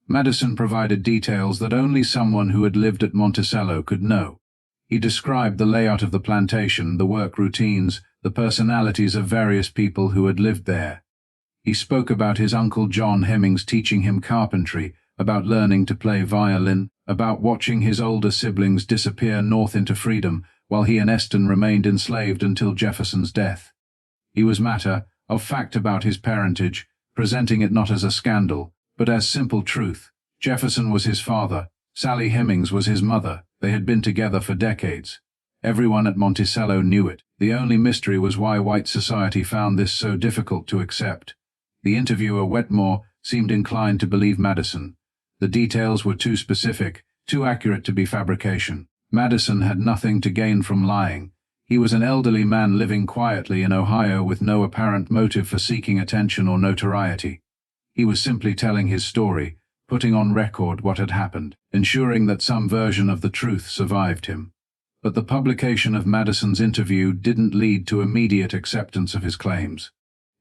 Madison provided details that only someone who had lived at Monticello could know. He described the layout of the plantation, the work routines, the personalities of various people who had lived there. He spoke about his uncle John Hemmings teaching him carpentry, about learning to play violin, about watching his older siblings disappear north into freedom, while he and Eston remained enslaved until Jefferson's death. He was matter of fact about his parentage, presenting it not as a scandal, but as simple truth. Jefferson was his father. Sally Hemings was his mother. They had been together for decades. Everyone at Monticello knew it. The only mystery was why white society found this so difficult to accept. The interviewer, Wetmore, seemed inclined to believe Madison. The details were too specific, too accurate to be fabrication. Madison had nothing to gain from lying. He was an elderly man living quietly in Ohio with no apparent motive for seeking attention or notoriety. He was simply telling his story, putting on record what had happened, ensuring that some version of the truth survived him. But the publication of Madison's interview didn't lead to immediate acceptance of his claims.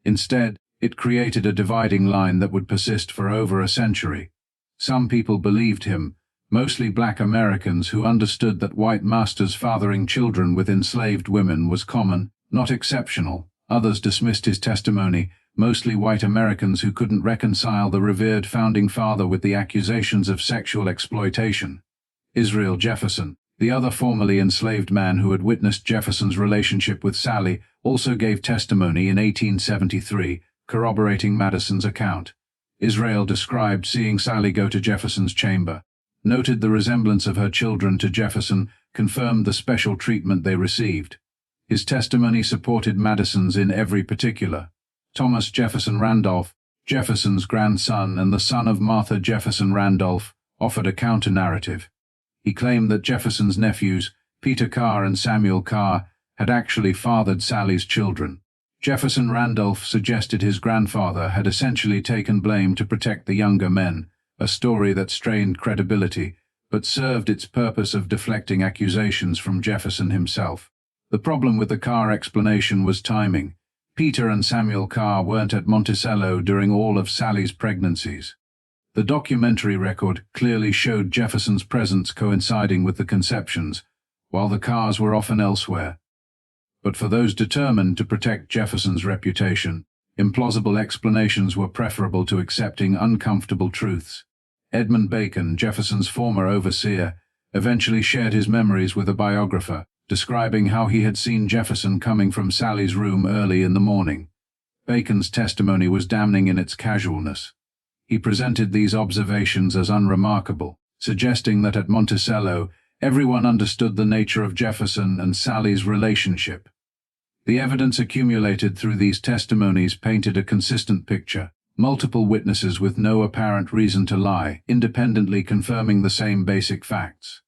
Instead, it created a dividing line that would persist for over a century. Some people believed him, mostly black Americans who understood that white masters fathering children with enslaved women was common, not exceptional. Others dismissed his testimony, mostly white Americans who couldn't reconcile the revered founding father with the accusations of sexual exploitation. Israel Jefferson, the other formerly enslaved man who had witnessed Jefferson's relationship with Sally, also gave testimony in 1873, corroborating Madison's account. Israel described seeing Sally go to Jefferson's chamber, noted the resemblance of her children to Jefferson, confirmed the special treatment they received. His testimony supported Madison's in every particular. Thomas Jefferson Randolph, Jefferson's grandson and the son of Martha Jefferson Randolph, offered a counter-narrative. He claimed that Jefferson's nephews, Peter Carr and Samuel Carr, had actually fathered Sally's children. Jefferson Randolph suggested his grandfather had essentially taken blame to protect the younger men, a story that strained credibility, but served its purpose of deflecting accusations from Jefferson himself. The problem with the Carr explanation was timing. Peter and Samuel Carr weren't at Monticello during all of Sally's pregnancies. The documentary record clearly showed Jefferson's presence coinciding with the conceptions, while the Carrs were often elsewhere. But for those determined to protect Jefferson's reputation, implausible explanations were preferable to accepting uncomfortable truths. Edmund Bacon, Jefferson's former overseer, eventually shared his memories with a biographer, describing how he had seen Jefferson coming from Sally's room early in the morning. Bacon's testimony was damning in its casualness. He presented these observations as unremarkable, suggesting that at Monticello, everyone understood the nature of Jefferson and Sally's relationship. The evidence accumulated through these testimonies painted a consistent picture. Multiple witnesses with no apparent reason to lie, independently confirming the same basic facts.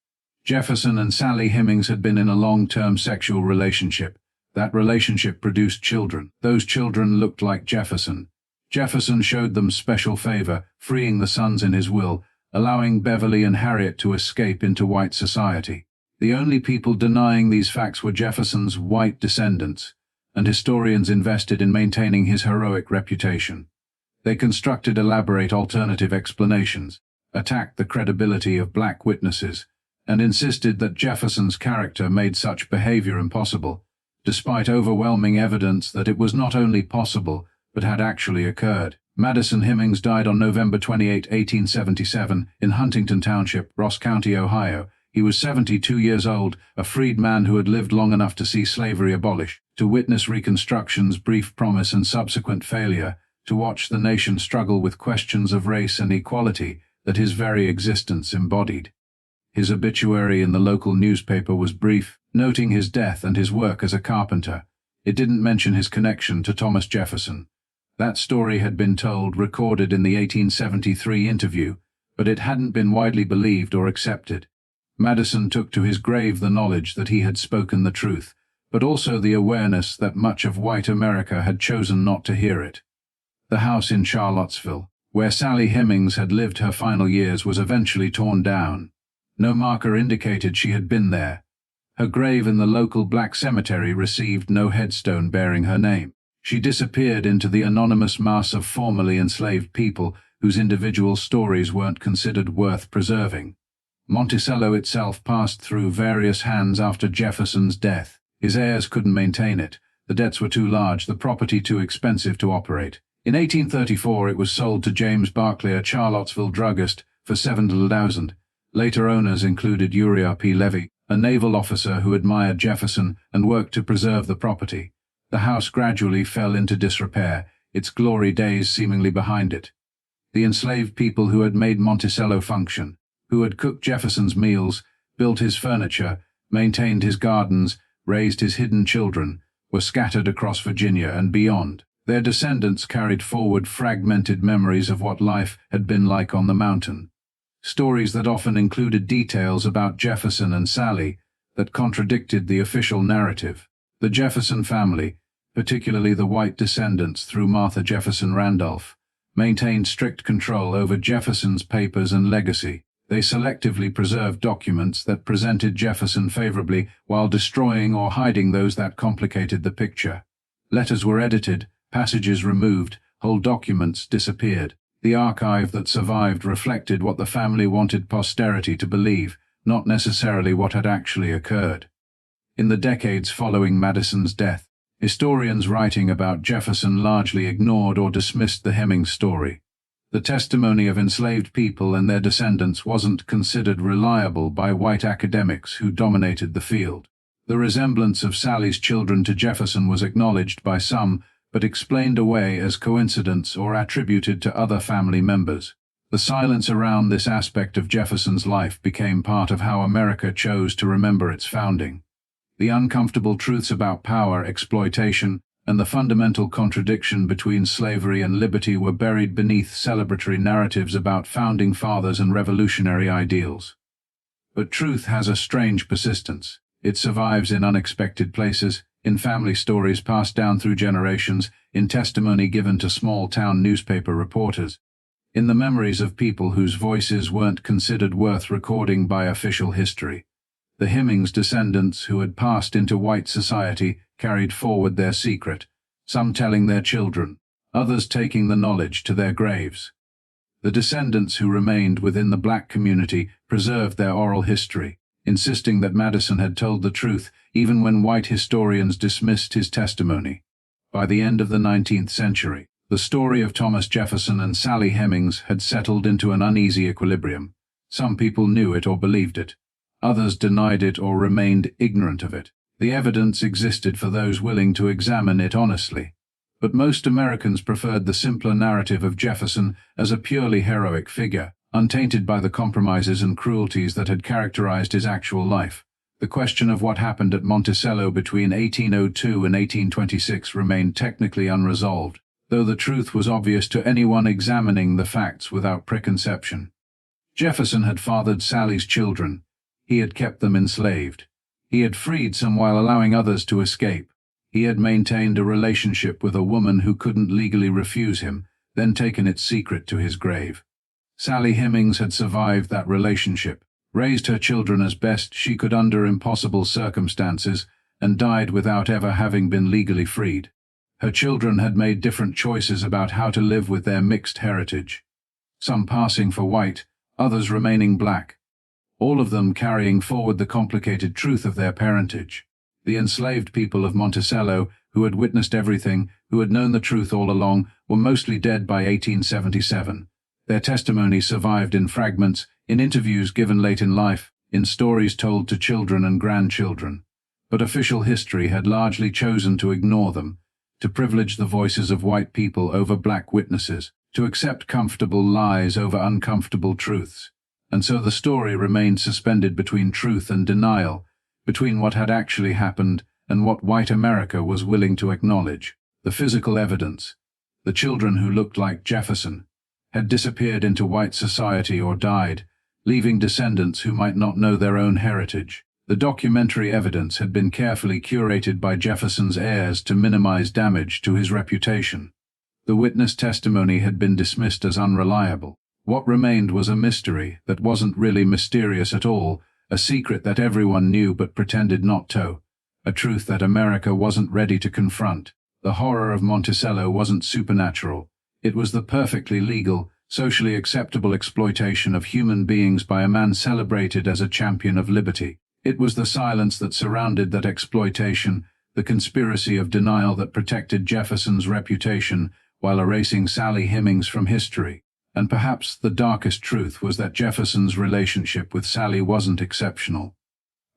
Jefferson and Sally Hemings had been in a long-term sexual relationship. That relationship produced children. Those children looked like Jefferson. Jefferson showed them special favor, freeing the sons in his will, allowing Beverly and Harriet to escape into white society. The only people denying these facts were Jefferson's white descendants, and historians invested in maintaining his heroic reputation. They constructed elaborate alternative explanations, attacked the credibility of black witnesses, and insisted that Jefferson's character made such behavior impossible, despite overwhelming evidence that it was not only possible, but had actually occurred. Madison Hemings died on November 28, 1877, in Huntington Township, Ross County, Ohio. He was 72 years old, a freed man who had lived long enough to see slavery abolished, to witness Reconstruction's brief promise and subsequent failure, to watch the nation struggle with questions of race and equality that his very existence embodied. His obituary in the local newspaper was brief, noting his death and his work as a carpenter. It didn't mention his connection to Thomas Jefferson. That story had been told, recorded in the 1873 interview, but it hadn't been widely believed or accepted. Madison took to his grave the knowledge that he had spoken the truth, but also the awareness that much of white America had chosen not to hear it. The house in Charlottesville, where Sally Hemings had lived her final years, was eventually torn down. No marker indicated she had been there. Her grave in the local black cemetery received no headstone bearing her name. She disappeared into the anonymous mass of formerly enslaved people whose individual stories weren't considered worth preserving. Monticello itself passed through various hands after Jefferson's death. His heirs couldn't maintain it. The debts were too large, the property too expensive to operate. In 1834 it was sold to James Barclay, a Charlottesville druggist, for $7,000. Later owners included Uriah P. Levy, a naval officer who admired Jefferson and worked to preserve the property. The house gradually fell into disrepair, its glory days seemingly behind it. The enslaved people who had made Monticello function, who had cooked Jefferson's meals, built his furniture, maintained his gardens, raised his hidden children, were scattered across Virginia and beyond. Their descendants carried forward fragmented memories of what life had been like on the mountain. Stories that often included details about Jefferson and Sally that contradicted the official narrative. The Jefferson family, particularly the white descendants through Martha Jefferson Randolph, maintained strict control over Jefferson's papers and legacy. They selectively preserved documents that presented Jefferson favorably while destroying or hiding those that complicated the picture. Letters were edited, passages removed, whole documents disappeared. The archive that survived reflected what the family wanted posterity to believe, not necessarily what had actually occurred. In the decades following Madison's death, historians writing about Jefferson largely ignored or dismissed the Hemings story. The testimony of enslaved people and their descendants wasn't considered reliable by white academics who dominated the field. The resemblance of Sally's children to Jefferson was acknowledged by some, but explained away as coincidence or attributed to other family members. The silence around this aspect of Jefferson's life became part of how America chose to remember its founding. The uncomfortable truths about power, exploitation, and the fundamental contradiction between slavery and liberty were buried beneath celebratory narratives about founding fathers and revolutionary ideals. But truth has a strange persistence. It survives in unexpected places, in family stories passed down through generations, in testimony given to small-town newspaper reporters, in the memories of people whose voices weren't considered worth recording by official history. The Hemings descendants who had passed into white society carried forward their secret, some telling their children, others taking the knowledge to their graves. The descendants who remained within the black community preserved their oral history, insisting that Madison had told the truth even when white historians dismissed his testimony. By the end of the 19th century, the story of Thomas Jefferson and Sally Hemings had settled into an uneasy equilibrium. Some people knew it or believed it. Others denied it or remained ignorant of it. The evidence existed for those willing to examine it honestly. But most Americans preferred the simpler narrative of Jefferson as a purely heroic figure, untainted by the compromises and cruelties that had characterized his actual life. The question of what happened at Monticello between 1802 and 1826 remained technically unresolved, though the truth was obvious to anyone examining the facts without preconception. Jefferson had fathered Sally's children. He had kept them enslaved. He had freed some while allowing others to escape. He had maintained a relationship with a woman who couldn't legally refuse him, then taken its secret to his grave. Sally Hemings had survived that relationship, raised her children as best she could under impossible circumstances, and died without ever having been legally freed. Her children had made different choices about how to live with their mixed heritage, some passing for white, others remaining black, all of them carrying forward the complicated truth of their parentage. The enslaved people of Monticello, who had witnessed everything, who had known the truth all along, were mostly dead by 1877. Their testimony survived in fragments, in interviews given late in life, in stories told to children and grandchildren. But official history had largely chosen to ignore them, to privilege the voices of white people over black witnesses, to accept comfortable lies over uncomfortable truths. And so the story remained suspended between truth and denial, between what had actually happened and what white America was willing to acknowledge. The physical evidence, the children who looked like Jefferson, had disappeared into white society or died, leaving descendants who might not know their own heritage. The documentary evidence had been carefully curated by Jefferson's heirs to minimize damage to his reputation. The witness testimony had been dismissed as unreliable. What remained was a mystery that wasn't really mysterious at all, a secret that everyone knew but pretended not to, a truth that America wasn't ready to confront. The horror of Monticello wasn't supernatural. It was the perfectly legal, socially acceptable exploitation of human beings by a man celebrated as a champion of liberty. It was the silence that surrounded that exploitation, the conspiracy of denial that protected Jefferson's reputation while erasing Sally Hemings from history. And perhaps the darkest truth was that Jefferson's relationship with Sally wasn't exceptional.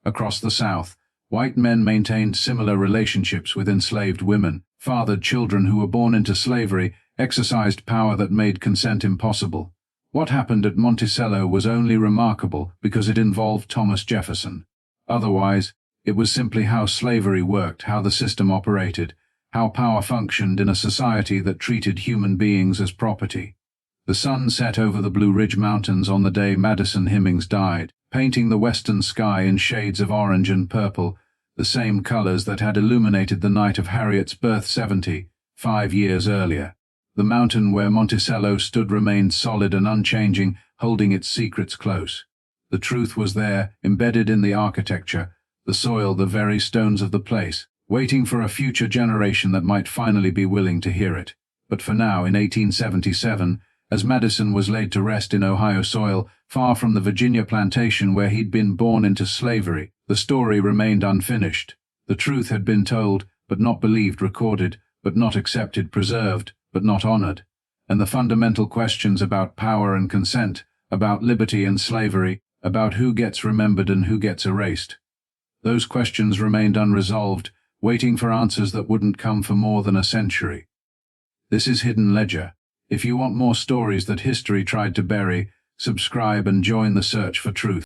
Across the South, white men maintained similar relationships with enslaved women, fathered children who were born into slavery, exercised power that made consent impossible. What happened at Monticello was only remarkable because it involved Thomas Jefferson. Otherwise, it was simply how slavery worked, how the system operated, how power functioned in a society that treated human beings as property. The sun set over the Blue Ridge Mountains on the day Madison Hemings died, painting the western sky in shades of orange and purple, the same colors that had illuminated the night of Harriet's birth 75 years earlier. The mountain where Monticello stood remained solid and unchanging, holding its secrets close. The truth was there, embedded in the architecture, the soil, the very stones of the place, waiting for a future generation that might finally be willing to hear it. But for now, in 1877, as Madison was laid to rest in Ohio soil, far from the Virginia plantation where he'd been born into slavery, the story remained unfinished. The truth had been told, but not believed, recorded, but not accepted, preserved, but not honored. And the fundamental questions about power and consent, about liberty and slavery, about who gets remembered and who gets erased. Those questions remained unresolved, waiting for answers that wouldn't come for more than a century. This is Hidden Ledger. If you want more stories that history tried to bury, subscribe and join the search for truth.